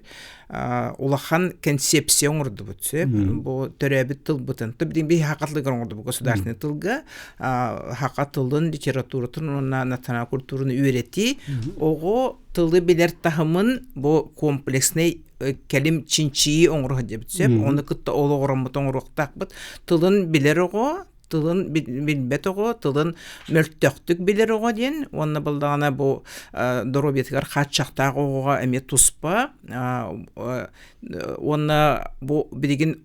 улахан концепция оңырды бұтсы. Бұл төрәбі тыл бұтын. Түбдің бей хақатлығыр оңырды бұл государственный тылға. Хақа тылын, литературатын, онна натана культураны үйреті. Оғы тылы білер тахымын бұл комплексный кәлім чинчии оңырғы деп бұтсы. Оны күтті олы оңырмыт оңырықтақ бұт. Тылын білер оғы, тылын билбет ого, тылын мөлттөктүк билер ого ден, онна балдагана бу доробеткар хатчактагы ого эме туспа, онна бу билген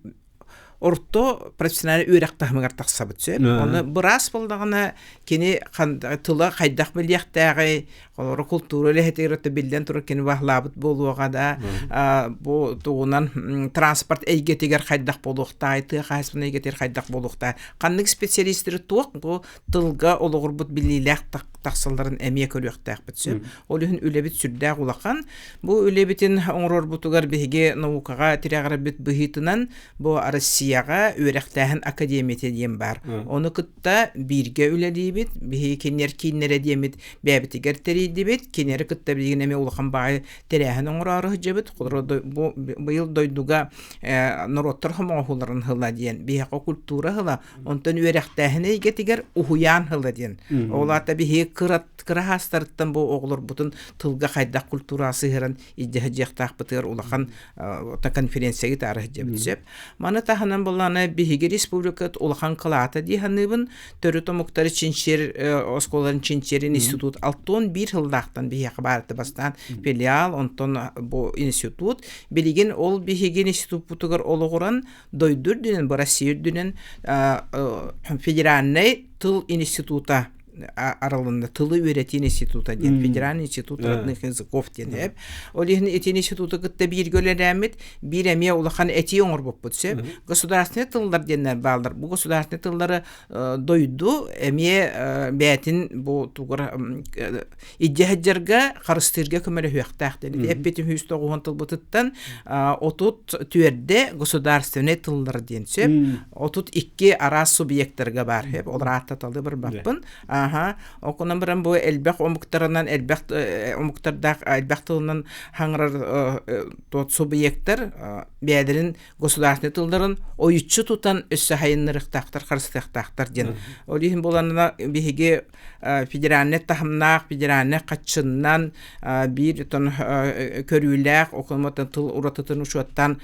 орто профессиональ үйрәктәһмәгәр тахсабытсы. Оны бирас балдагана кене тыла кайдак билектәге, олар культура лехетегәртә билдән туры кене вахлабыт булуга да, бу тугунан транспорт әйгетегәр кайдак булукта, айты хасбын әйгетер кайдак булукта. Канлык специалистлары тук бу тылга олыгыр бут билилек тахсылларын әмия көрөктәк битсе. Ол үһүн үлебит сүрдә гулакан. Бу үлебитин оңрор бутугар биге наукага тирәгәр бит бихитынан бу Россияга үрәктәһен академия дигән бар. Оны кытта биргә үләди бит, биге кенер киннәре димит, бәбитигәр тери бит, кенер кытта билген әме улхан бай тирәһен оңрары җибит, бу быел дойдуга народтар хомогыларын хыла дигән, биге культура хыла, онтан үрәктәһен әйгәтигәр ухуян хыла дигән. Олата биге кырахастырттан бу оглор бутун тылга кайда культурасы херен иҗехҗехтак битер улахан та конференцияга тарих җибитсеп. Мана таханан булланы биге республикат улахан кылата дигәннебен төрөтө муктары чинчер осколарын чинчер институт 61 елдактан биге барты бастан филиал онтон бу институт билеген ол биге институтугар ологоран дойдур динен Россия динен федеральный тыл института аралында тылы үйрәтен института ден, федеральный институт родных языков ден. Олихин этен институты кытта бир гөлерәмит, бир әме улахан әти оңыр боп бұтсы. Государственный тылдар деннер балдар. Бу государственный тылдары дойду әме бәтін бу тугыр иддехаджарга қарыстырға көмәрі хүйақтақ ден. Әппетім хүйістоғуын тыл бұтыттан отут түйерде государственный тылдар ден. Отут икки ара субъекттарға бар. Олар аттаталды бір баппын. Окунан бірін бұл әлбәқ омуктарынан әлбәқ тылынан хаңырар тот субъекттар бәдерін государственный тылдарын ойытчы тутан өссі хайыннырықтақтар, қарыстықтақтар ден. Олихин боланына бігеге федеральный тахымнақ, федеральный қатшыннан бір көріләқ, оқылматын тыл ұратытын ұшуаттан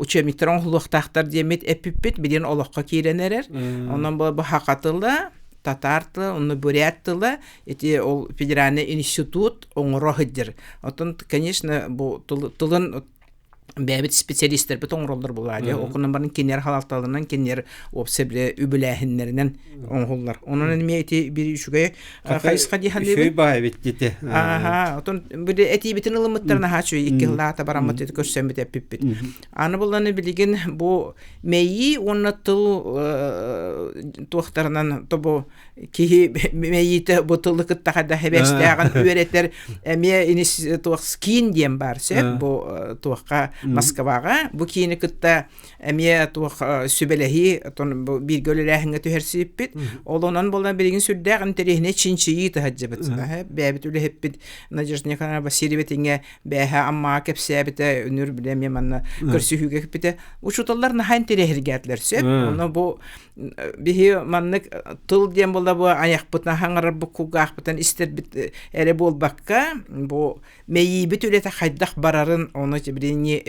учебниктерін құлықтақтар демет әпіппет биден олыққа кейренерер. Онан бұл хақатылы, татартылы, оны буряттылы, ол федеральный институт оңырағыдыр. Отын, конечно, бұл тылын бәбіт специалисттер бұт оңыролдар болады. Оқынан барын кенер халалталынан, кенер опсебле үбіләхінлерінен оңғылар. Оның әнеме әті бір үшіге қайысқа дейханды Үшөй баға беттеті. Отын бір әті бітін ылымыттарына хачу, екі лағата барамыт еті көрсен біт әпіп біт. Аны боланы білген бұл мәйі, оны тыл туақтарынан тобу кейі мәйіті бұл тылы күттақада әбәстіғын үйереттер әме туақс кейін дем бар сөп, бұл туаққа Москваға, бұл кейіні күтті әме туақ сөбеләхи бір гөлірәхіңі түхерсіп біт, ол онан болдан білген сүрдәғын тәрехіне чинчиyi тұхаджы біт. Бәбіт үлі хеп біт, Надежда Николаевна Васильеветіңе бәхі амма кәпсә біті, үнір білеме манна көрсі хүге кіп біті. Ұшуталар нахайн тәрехіргәтлер сөп. Оны бұл бігі маннық тыл дем болда бұл аяқ бұтна хаңырар бұл құғақ бұтан істер біт әрі бол баққа, бұл мәйі біт өлеті қайдақ барарын, оны біліне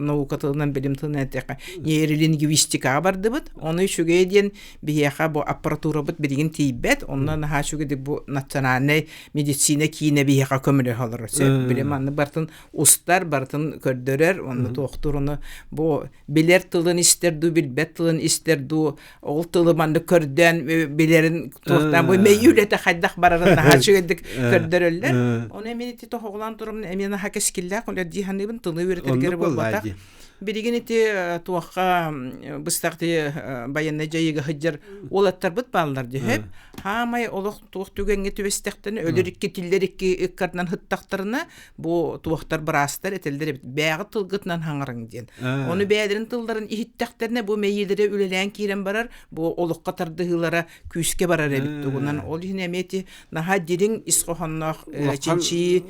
наука тылынан білім тылынан әтеқа нейр лингвистика барды бұд. Оны шүге ден бияқа бұл аппаратура бұд білген тейбет. Онынан ха шүге де бұл национальный медицина кейіне бияқа көмілі қалыр. Білем анны бартын ұстар, бартын көрдірер. Оны тоқтыр, оны бұл білер тылын істерді, білбет тылын істерді. Ол тылы манды көрден білерін тоқтан бұл мейюлеті қайдақ барарын ха шүге дек көрдірерлер. Оны әменеті тоқоғылан тұрымын әмені ха кәскілләқ, олар дейханыбын тылы өретергері болбатақ. Береген еті туаққа бұстақты баянна жайыға хыджар олаттар бұт балылар дейіп. Хамай олық туақ түгенге төбестіқтіні өлірікке тілдерікке үккартынан хыттақтарына бұл туақтар бірастар етелдер бәғі тылғытынан хаңырың ден. Оны бәдірін тылдарын ихіттақтарына бұл мейелері өлелән кейрен барар, бұл олыққа тардығылара күйіске барар әбітті. Онан ол үйін әметі наға дерің исқоғаннақ ченчи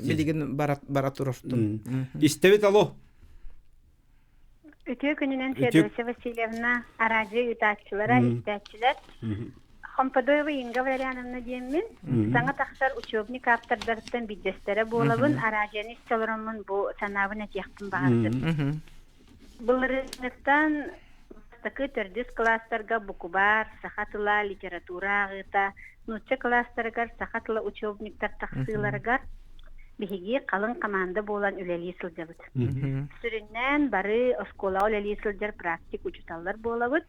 білеген бара тұрырдым. Истебет алу. Ütü gününden Fedosya Vasilyevna aracı ütağçılara, istəyçiler. Xompadova Inga Valerianovna diyemin. Sana taxtar uçobnik aptardarıktan biddestere bolabın, aracını istalarımın bu sanavın etiyaqtın bağırdır. Bunlarınlıktan bastakı tördüz klaslarga bukubar, sahatıla literatura ağıta, nutça klaslargar, sahatıla uçobniktar taxsılargar, Бихиги қалың команда болан үлелі сылжабыд. Сүріннен бары оскола үлелі сылжар практик учуталар болабыд.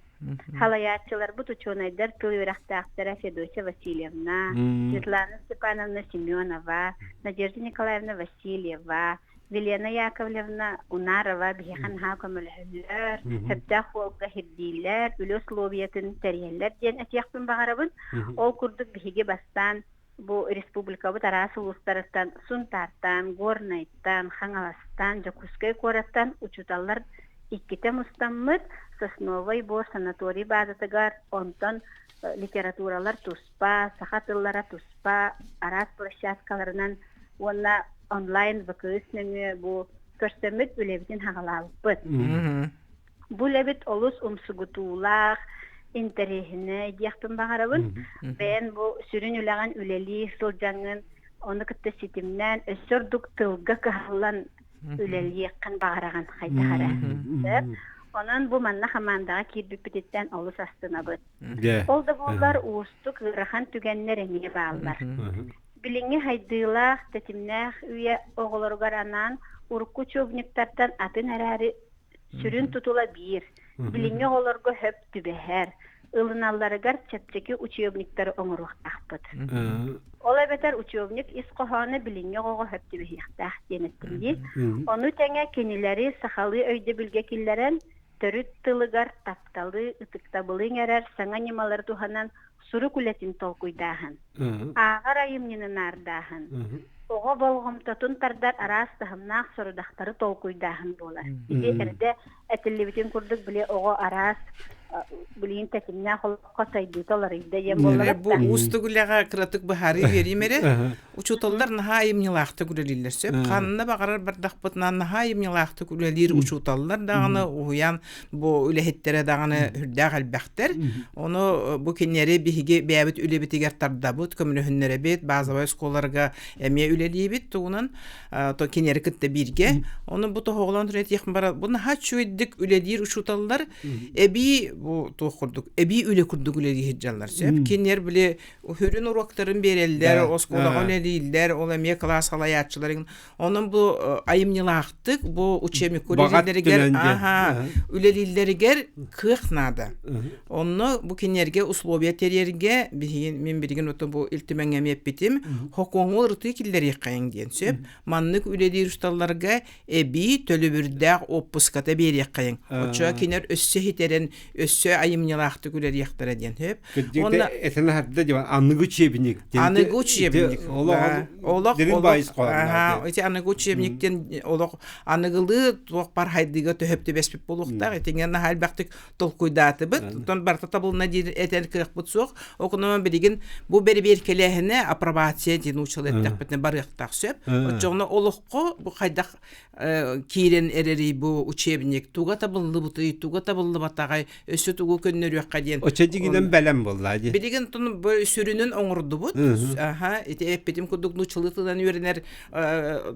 Халаятчылар бұд учонайдар тыл өрақтақтара Федосия Васильевна, Светлана Степановна Семенова, Надежда Николаевна Васильева, Велена Яковлевна Унарова, Бихихан Хакамылхүллер, Хептах Волга Хирдилер, Үлес Ловиятын Тәрелер ден әтияқпын бағарабын. Ол күрдік бихиги бастан bu республика bu tarası uluslararası Suntar'tan, Gornay'tan, Xangalas'tan, Jakutskay Korat'tan uçutallar ikkite mustammıd Sosnovay bu sanatoriy bazatıgar ondan literaturalar tuspa, sahatıllara tuspa, aras plaşatkalarından ona online bakısnemi bu körstemit ülebitin hağalıbıd. Bu lebit olus umsugutuğlar, interehine diyaqtın bağırabın. Ben bu sürün üleğen üleli solcanın onu kıtta sitimden ösürdük tılga kıhalan üleli yakın bağırağın haytahara. Onun bu manna hamandağa kirbipititten olus astına bıd. Olda bunlar uğustuk ırıhan tügenler emeye bağlılar. Bilingi haydığılaq, tetimnaq, üye oğulurgar anan, urku çobniktartan atın herari sürün tutula bir. Bilingi oğulurga höp tübeher. ылыналларыгар чепчеки учебниктары оңоруактахпыт. Ола бетер учебник исқоханы билинге гого хөптүбехтах денеттинди. Ону теңе кенилери сахалы өйдө билге киллерен төрүт тылыгар тапталы ытыктабылың эрер саңа немалар туханан суру күлетин толкуйдаһын. Агар айымнины нардаһын. Ого болгомтотун тардар арас тахымнах сорудахтары толкуйдаһын болар. Иде эрде этиллибитин курдук биле ого арас билин текинне холкка сайдыталар иде ем болар. Бу устугулага кратык бахари беримере. Учуталлар нахайым нилахты күлелилер сөп. Канына багарар бардахпытнан нахайым нилахты күлелир учуталлар даганы уян бу үлехеттере даганы хүрдәг албахтер. Оны бу киннери биһиге бәбит үлебитигер тардабыт көмүнөһүннәре бит базовый школаларга эме үлелибит тугунан то киннери кытта бирге. Оны бу тоголон ретих бара. Буны хачуйдык үлелир учуталлар эби бу тохурдук эби үле курдук үлелир жаллар сөп. Киннер биле хүрүн уроктарын берелдер, осколага үлелилер, ол эме класс халаятчыларын. Onun bu ayımnılaqtık, bu uçemi kulelileriger, үлелилеригер кыхнада. Onu bu kinlerge uslobiya teriyerge, min birigin otu bu iltimen emiyep bitim, hokongu ırtı killer yıkayın diyen söp. Manlık ülelir ustallarga ebi tölübürdağ oppuskata bir yıkayın. Oçuğa kinler össe hiteren, össe ayımnılaqtık üler yıktara diyen söp. Kıddıkta etene hatta divan anlıgı çebinik. Anlıgı çebinik. Olaq. Derin bahis koyarlar. Ити аныг учебниктен олог аныгылы тоқпар хайдыга төһөптө беспип болуктар этенген халбактык толкуйдаты бит тон барта табылна дир этен кырык бутсок окунума билигин бу бери беркелехине апробация дин учулеттек битне барыктак сөп очоңно олокко бу хайдак кирен эрери бу учебник туга табылды буты туга табылды батагай өсө тугу көннөрүкка ден очадигиден белем болду билигин тон бу сүрүнүн оңурду бут эти эпитим кудугну чылытыдан үйренер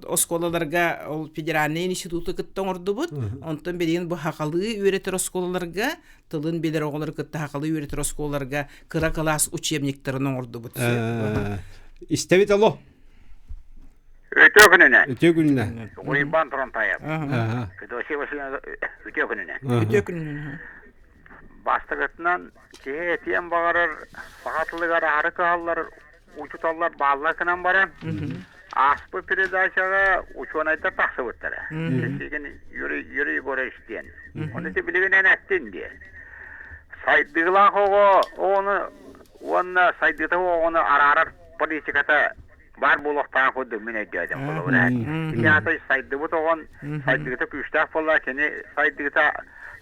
осколаларга ол федеральный институты кыттоңорду бут. Онтон берген бу хакалы үйретер осколаларга, тылын белер оголар кытта хакалы үйретер осколаларга кыра класс учебниктерин оңорду бут. İstevit alo. Öte gününe. Öte gününe. Uyban Trontayap. Kıdoşi başına öte gününe. Öte gününe. Bastıgıtından ki etiyen bağırır, sakatlıgar arı kağallar, uçutallar bağlarkınan baran. Aspı передачаға учонайда тақсы бұттары. Сесеген юрий көре іштен. Оны те білігінен әттен де. Сайдығылақ оны сайдықты оны арарар политиката бар болуқтан көді мен әдейден қолы бұрат. Аты сайды бұт оған сайдықты күштақ болар, кені сайдықты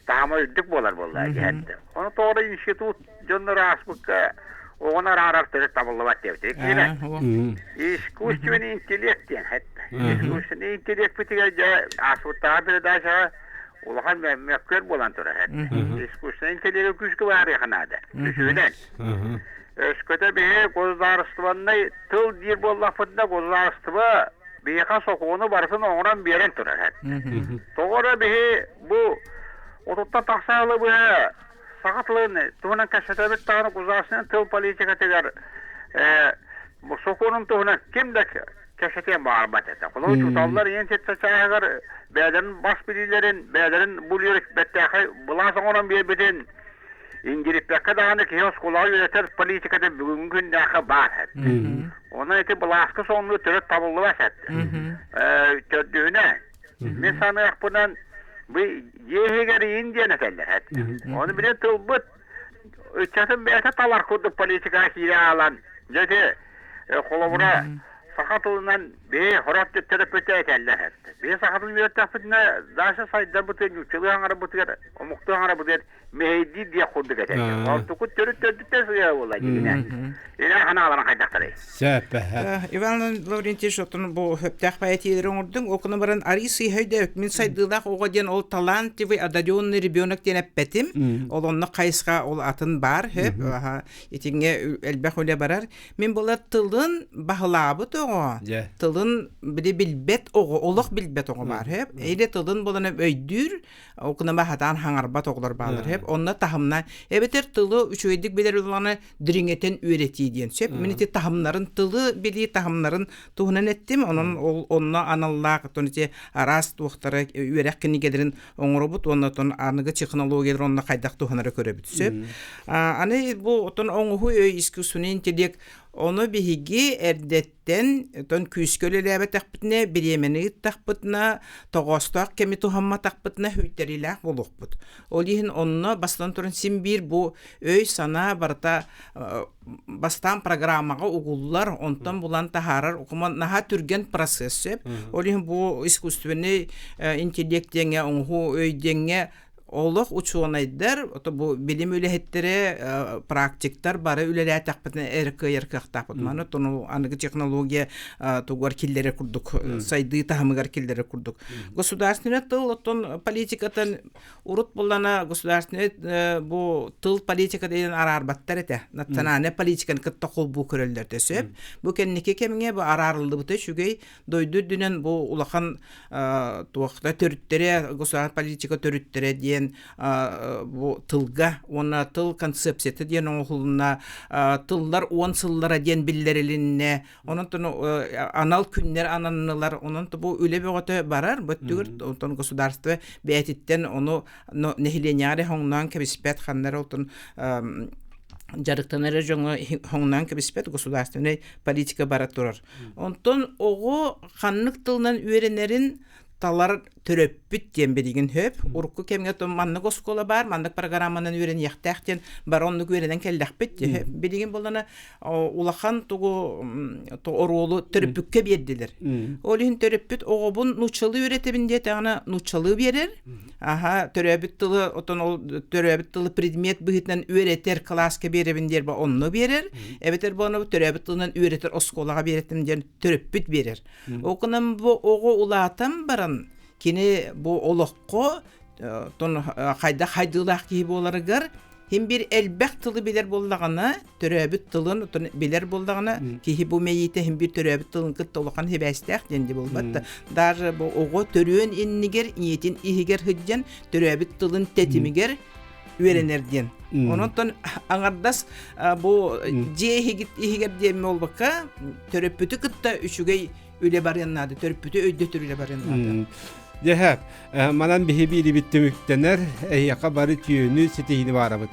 тағама үддік болар болар. Оны тоғыры институт жонлары аспыққа оған арартыры табылы бат депті. Искусственный интеллектен хәтті. Искусственный интеллект бітіге асуыттаға передачаға олған мәккер болан тұры хәтті. Искусственный интеллект күшкі бар еқынады. Күшінен. Өскөті бейе көздарыстываннай тыл дир боллақ бұтында көздарыстывы бейеқа соқуыны барысын оңыран берен тұры хәтті. Тоғыры бейе бұл отутта тақсағылы бұя сақатлığını tuğunan kaşetabet tağını kuzasının tıl politika tegar sokunun tuğunan kim de kaşetiyen bağırbat etse. Kulağı tutallar yen çetse çayağır beylerin baş bilgilerin beylerin buluyoruz betteği bulansan onun bir beden İngilip bekka dağını ki yos kulağı yönetir politikada bugün dahi var. Ona eti bulaskı sonluğu türü tabullu başetti. Tördüğüne men sanıyaq bundan bu yehegeri indiyen eteller. Onu bile tılbıt öçetin beyte talar kurdu politika hile alan. Jöte kolabura sakatılından bir horat terapöte eteller. Bir sakatılın bir terapötüne daşa sayıda bıtır, çılığı hangarı bıtır, omuktuğu hangarı bıtır, mehdi diye kurduk eteller. Ortuku törütte suya olay. Yine hana alana kaydakları. Иван Лаврентьевич, bu höptək bayetilerin ordun, okunu baran arisi höyde min saydığılaq oğa den ol talanti ve adalyonlu ribiyonuk den eppetim. Ol onunla kayısqa ol atın bar höp. Etinge elbək öyle barar. Min bola tılın bahılabı toğa. Tılın bilbet oğa, olaq bilbet oğa bar höp. Eyle tılın bolana öydür, okuna bahatan hangarbat oğlar bağlar höp. söp onna tahımna ebeter tılı üçüydik biler olanı diringeten öğretiyi diyen söp miniti tahımların tılı bili tahımların tuhunan ettim onun onna anallaq tonite aras tuhtara öğrek kini gedirin onrobut onna ton anıgı teknologiyalar onna kaydak tuhanara köröbüt söp ani bu ton onhu öy iskusunin tedik onu bihigi erdetten ton küskölelebe takpıtne biriyemeni takpıtna toğostak kemi tuhamma takpıtna hüyterilah bulukput. Olihin onunla bastan turun simbir bu öy sana barata bastan programaga ugullar ondan bulan taharar okuma naha türgen proses söp. Olihin bu iskustuveni intellektienge onhu öydenge Олық учуонайдар, bu bilim ülehetleri praktikler bara üleler takpıtına erkek takpıtmanı tonu anıgı teknologiya tuğar killere kurduk saydığı tahımıgar killere kurduk. Государственный тыл отон политикатын урут булана государственный bu tıl politika deyden ararbattар ete. Naциональный политиканы кытта кол bu körөлдөрдө сөп. Bu kennike kemine bu ararıldı bu şugey doydu dünen bu ulakan tuaqta törüttere государственный политика törüttere diye bu tılga ona tıl konsepsiyeti diyen oğuluna tıllar 10 sıllara diyen billerilinde onun anal günler ananılar onun bu öyle bir oto barar bu tür onun государство beetitten onu nehilenyare hondan kebispet hanlar olsun jarıktanları jonga hondan kebispet государственный politika baraturur. Ondan oğu kanlık tılından öğrenerin talar töröppüt diyen bilgin höp. Urku kemge ton manlık oskola bar, manlık programmanın öğren yaktağten baronluk öğrenen kellahpet diye höp. Bilgin bolana ulakan togu orulu töröppükke berdiler. Olihin töröppüt oğubun nuçalı öğretebin diye tağına nuçalı verir. Aha töröppüt tılı, oton töröppüt tılı predmet bıhıtlan öğreter klaska berebin diye onu verir. Evet bana töröppüt tılından öğreter oskolaga beretim diye töröppüt verir. Okunan bu oğu ulatan baran kini bu olokko ton haydılaq gibi olarıgar hem bir elbek tılı bilir bollağına töröbüt tılın bilir bollağına ki bu meyite hem bir töröbüt tılın kıt olakan hebestaq dendi bolbatta dar bu oğu törüön inniger niyetin ihiger hıccan töröbüt tılın tetimiger öğrenir diyen. Ondan angardas bu cehigit ihiger diyemi olbaka töröbütü kıtta üçügey öyle baryanladı töröbütü öydötür öyle baryanladı. Dehep, manan bihi biri bitti müktener, yaka barı tüyünü sitehini varabıt.